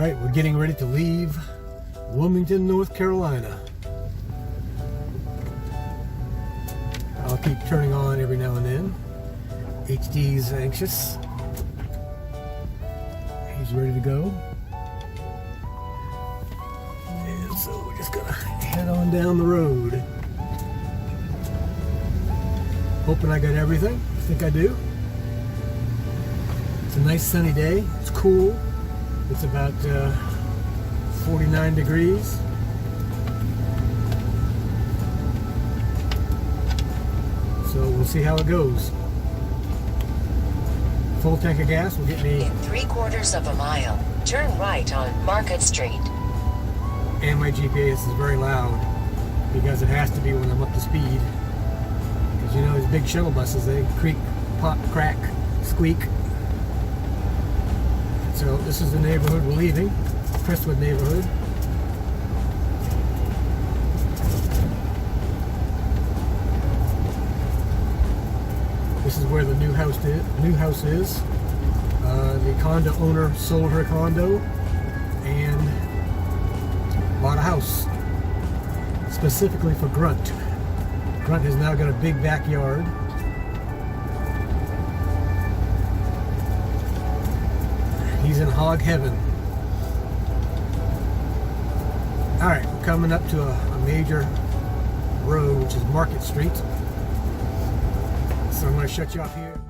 Alright, we're getting ready to leave Wilmington, North Carolina. I'll keep turning on every now and then. HD's anxious. He's ready to go. And so we're just gonna head on down the road. Hoping I got everything. I think I do. It's a nice sunny day. It's cool. It's about 49 degrees. So we'll see how it goes. Full tank of gas will get me... In 3/4 of a mile, turn right on Market Street. And my GPS is very loud because it has to be when I'm up to speed. Because you know these big shuttle buses, they creak, pop, crack, squeak. So this is the neighborhood we're leaving, Crestwood neighborhood. This is where the new house is. The condo owner sold her condo and bought a house specifically for Grunt. Grunt has now got a big backyard. He's in hog heaven. Alright, we're coming up to a major road, which is Market Street. So I'm going to shut you off here.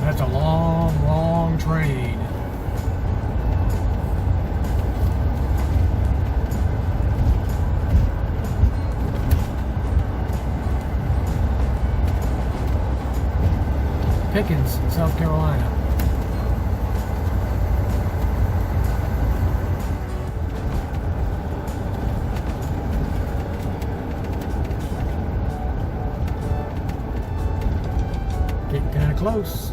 That's a long, long train. Pickens, South Carolina. Getting kind of close.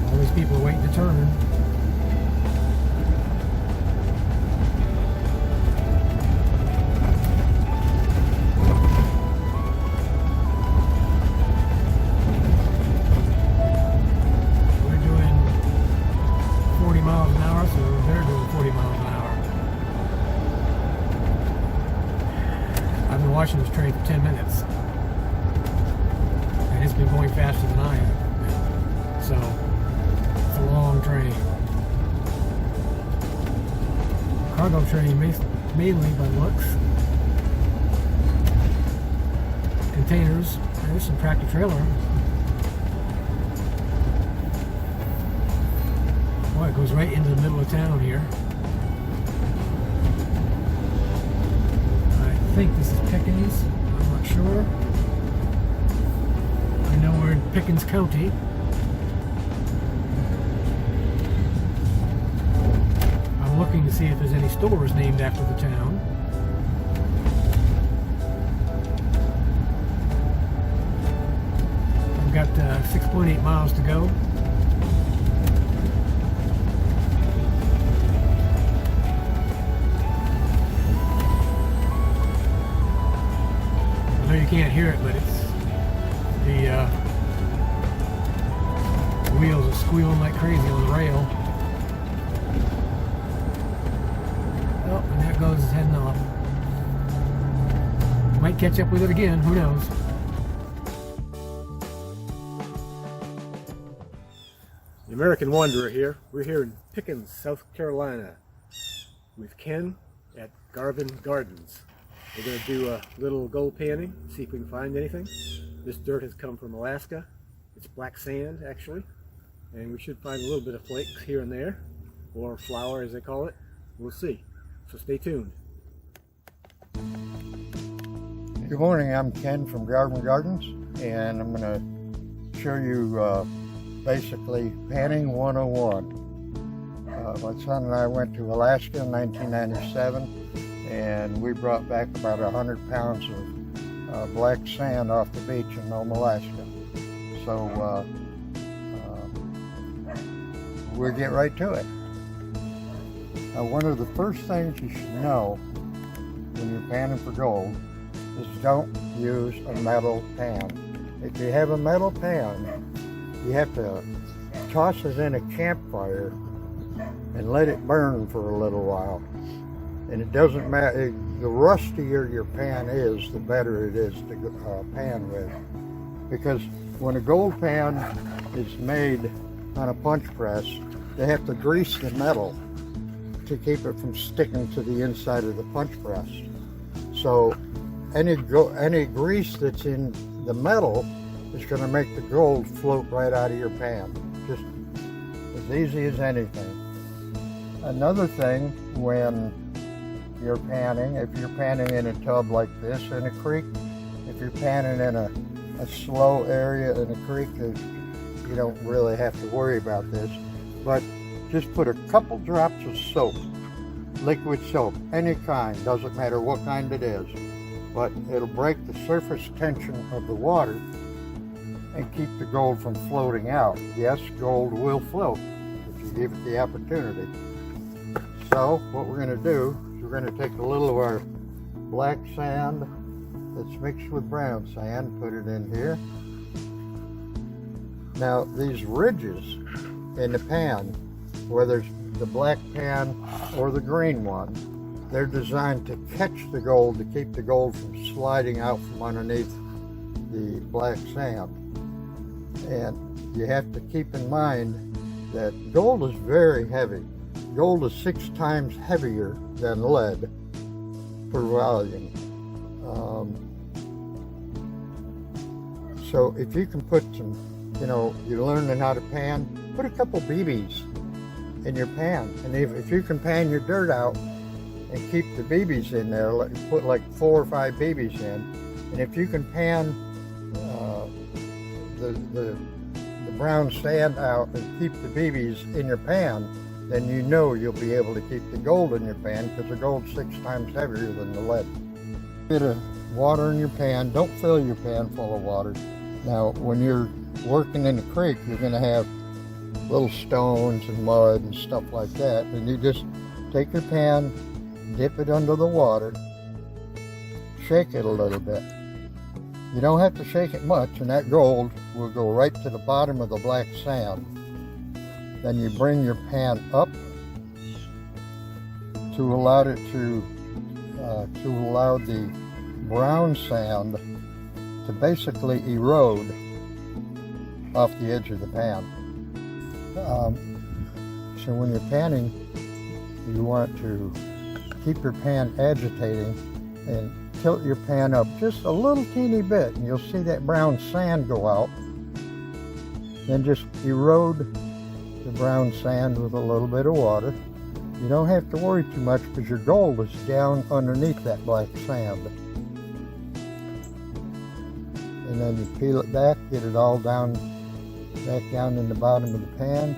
All these people are waiting to turn. Watching this train for 10 minutes and it's been going faster than I have, so it's a long train. Cargo train mainly by looks. Containers. There's some tractor trailer. Boy, it goes right into the middle of town here. I think this is Pickens. I'm not sure. I know we're in Pickens County. I'm looking to see if there's any stores named after the town. I've got 6.8 miles to go. I know you can't hear it, but it's the wheels are squealing like crazy on the rail. Oh, and there it goes, it's heading off. Might catch up with it again, who knows. The American Wanderer here. We're here in Pickens, South Carolina with Ken at Garvin Gardens. We're going to do a little gold panning, see if we can find anything. This dirt has come from Alaska. It's black sand, actually. And we should find a little bit of flakes here and there, or flour as they call it. We'll see. So stay tuned. Good morning, I'm Ken from Garvin Gardens, and I'm going to show you basically panning 101. My son and I went to Alaska in 1997. And we brought back about 100 pounds of black sand off the beach in Nome, Alaska. So we'll get right to it. Now, one of the first things you should know when you're panning for gold is don't use a metal pan. If you have a metal pan, you have to toss it in a campfire and let it burn for a little while. And it doesn't matter, the rustier your pan is, the better it is to pan with. Because when a gold pan is made on a punch press, they have to grease the metal to keep it from sticking to the inside of the punch press. So any grease that's in the metal is going to make the gold float right out of your pan. Just as easy as anything. Another thing, when you're panning, if you're panning in a tub like this in a creek, if you're panning in a slow area in a creek, you don't really have to worry about this. But just put a couple drops of soap, liquid soap, any kind, doesn't matter what kind it is, but it'll break the surface tension of the water and keep the gold from floating out. Yes, gold will float if you give it the opportunity. So what we're going to do is we're going to take a little of our black sand that's mixed with brown sand, put it in here. Now these ridges in the pan, whether it's the black pan or the green one, they're designed to catch the gold, to keep the gold from sliding out from underneath the black sand. And you have to keep in mind that gold is very heavy. Gold is 6 times heavier than lead per volume. So if you can put some, you're learning how to pan, put a couple BBs in your pan. And if you can pan your dirt out and keep the BBs in there, put like 4 or 5 BBs in, and if you can pan the brown sand out and keep the BBs in your pan, then you know you'll be able to keep the gold in your pan, because the gold's 6 times heavier than the lead. Bit of water in your pan. Don't fill your pan full of water. Now, when you're working in the creek, you're going to have little stones and mud and stuff like that, and you just take your pan, dip it under the water, shake it a little bit. You don't have to shake it much, and that gold will go right to the bottom of the black sand. Then you bring your pan up to allow it to allow the brown sand to basically erode off the edge of the pan. So when you're panning, you want to keep your pan agitating and tilt your pan up just a little teeny bit, and you'll see that brown sand go out. Then just erode the brown sand with a little bit of water. You don't have to worry too much, because your gold is down underneath that black sand. And then you peel it back, get it all back down in the bottom of the pan.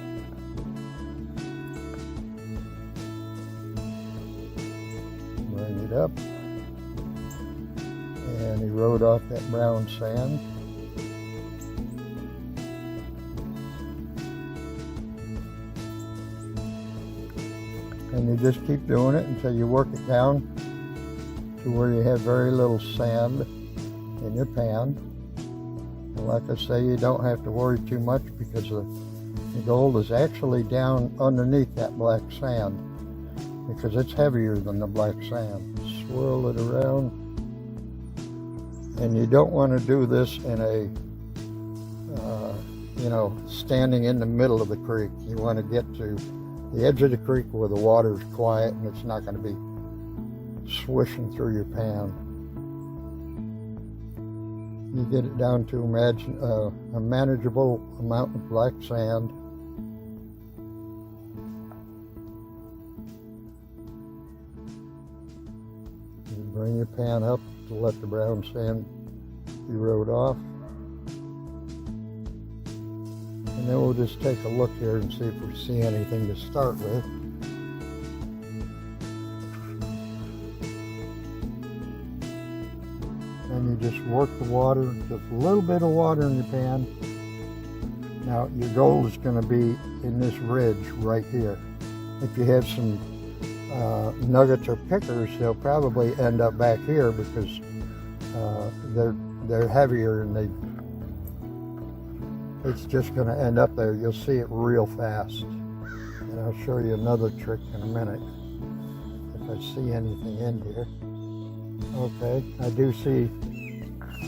Bring it up and erode off that brown sand. And you just keep doing it until you work it down to where you have very little sand in your pan. And like I say, you don't have to worry too much, because the gold is actually down underneath that black sand, because it's heavier than the black sand. Swirl it around. And you don't want to do this in a, standing in the middle of the creek. You want to get to the edge of the creek where the water is quiet and it's not going to be swishing through your pan. You get it down to a manageable amount of black sand. You bring your pan up to let the brown sand erode off. And then we'll just take a look here and see if we see anything to start with. And you just work the water, just a little bit of water in your pan. Now your gold is going to be in this ridge right here. If you have some nuggets or pickers, they'll probably end up back here because they're heavier and it's just going to end up there. You'll see it real fast. And I'll show you another trick in a minute if I see anything in here. Okay, I do see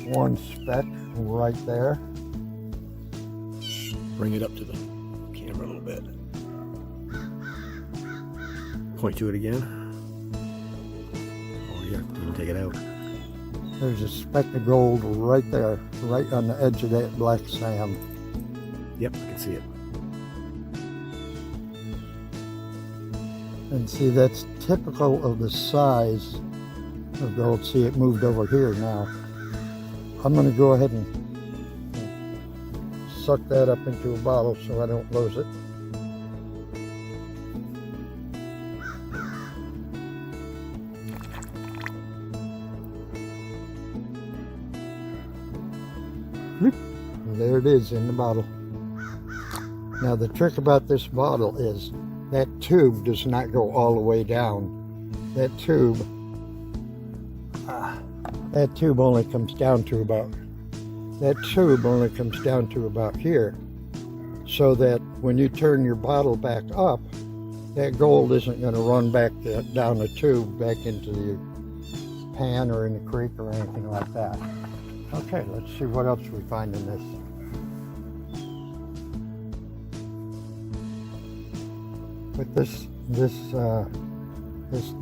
one speck right there. Bring it up to the camera a little bit. Point to it again. Oh yeah, you can take it out. There's a speck of gold right there, right on the edge of that black sand. Yep, I can see it. And see, that's typical of the size of gold. See, it moved over here now. I'm going to go ahead and suck that up into a bottle so I don't lose it. And there it is in the bottle. Now the trick about this bottle is that tube does not go all the way down. That tube only comes down to about here, so that when you turn your bottle back up, that gold isn't going to run back down the tube back into the pan or in the creek or anything like that. Okay, let's see what else we find in this. But this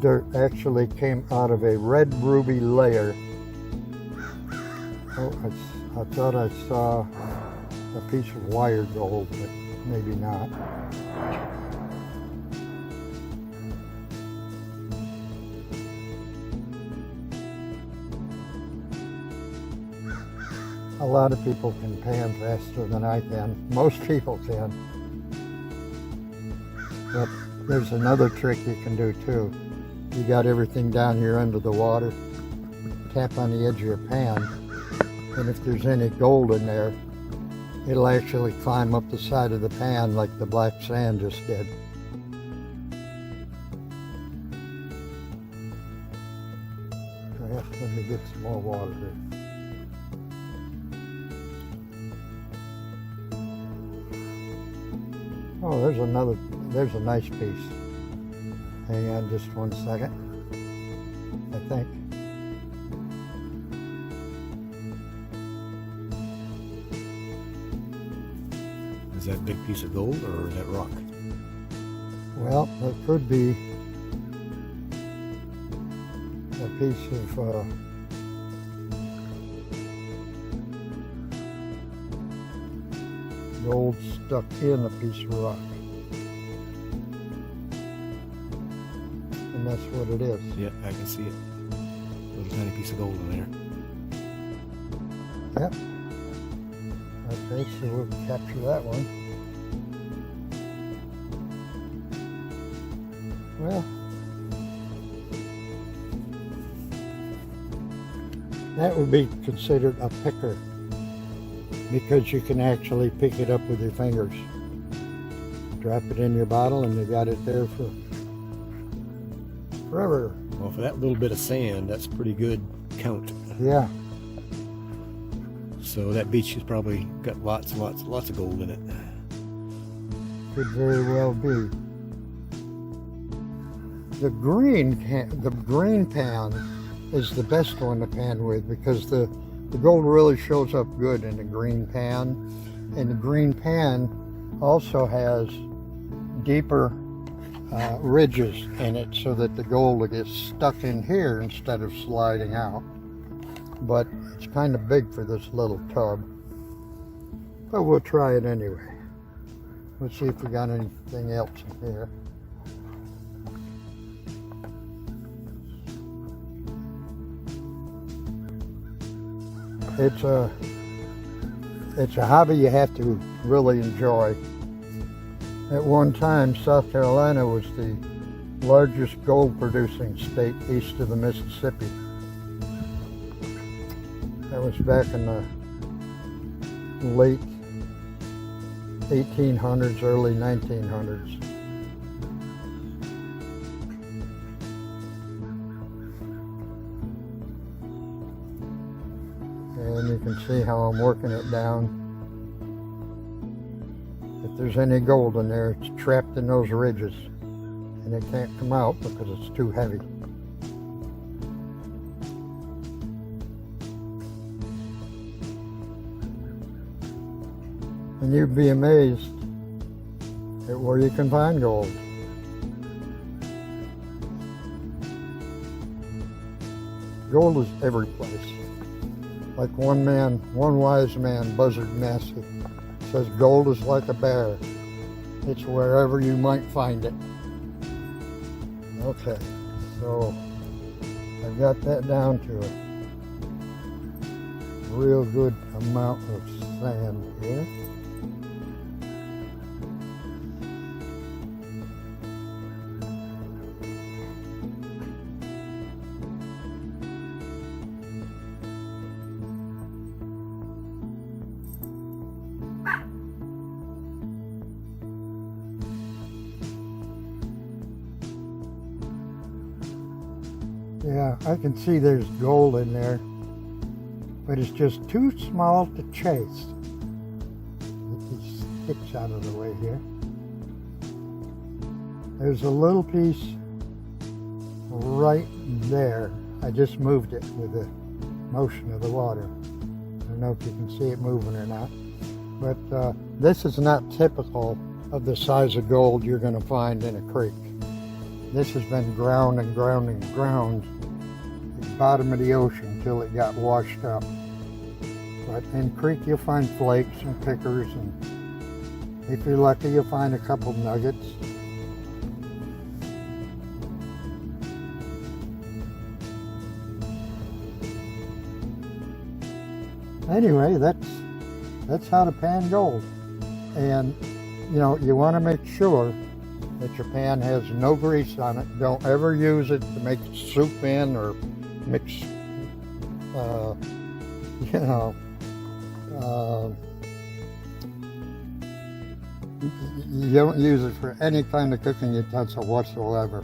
dirt actually came out of a red ruby layer. Oh, I thought I saw a piece of wire gold, but maybe not. A lot of people can pan faster than I can. Most people can. But there's another trick you can do too. You got everything down here under the water. Tap on the edge of your pan, and if there's any gold in there, it'll actually climb up the side of the pan like the black sand just did. Well, let me get some more water here. Oh, there's a nice piece. Hang on just one second, I think. Is that a big piece of gold or is that rock? Well, it could be a piece of gold stuck in a piece of rock. And that's what it is. Yeah, I can see it. Little tiny piece of gold in there. Yep. Okay, so we'll capture that one. Well, that would be considered a picker, because you can actually pick it up with your fingers. Drop it in your bottle and you got it there for forever. Well, for that little bit of sand, that's pretty good count. Yeah. So that beach has probably got lots and lots of gold in it. Could very well be. The green pan is the best one to pan with, because the gold really shows up good in the green pan, and the green pan also has deeper ridges in it so that the gold will get stuck in here instead of sliding out. But it's kind of big for this little tub, but we'll try it anyway. Let's see if we got anything else in here. It's a hobby you have to really enjoy. At one time, South Carolina was the largest gold producing state east of the Mississippi. That was back in the late 1800s, early 1900s. And you can see how I'm working it down. If there's any gold in there, it's trapped in those ridges, and it can't come out because it's too heavy. And you'd be amazed at where you can find gold. Gold is every place. Like one wise man, Buzzard Massey, says gold is like a bear. It's wherever you might find it. Okay, so I got that down to a real good amount of sand here. Yeah, I can see there's gold in there, but it's just too small to chase. Get these sticks out of the way here. There's a little piece right there. I just moved it with the motion of the water. I don't know if you can see it moving or not, but this is not typical of the size of gold you're going to find in a creek. This has been ground and ground and ground at the bottom of the ocean until it got washed up. But in creek you'll find flakes and pickers, and if you're lucky you'll find a couple nuggets. Anyway, that's how to pan gold. And you know, you want to make sure that your pan has no grease on it. Don't ever use it to make soup in or mix, you don't use it for any kind of cooking utensil whatsoever.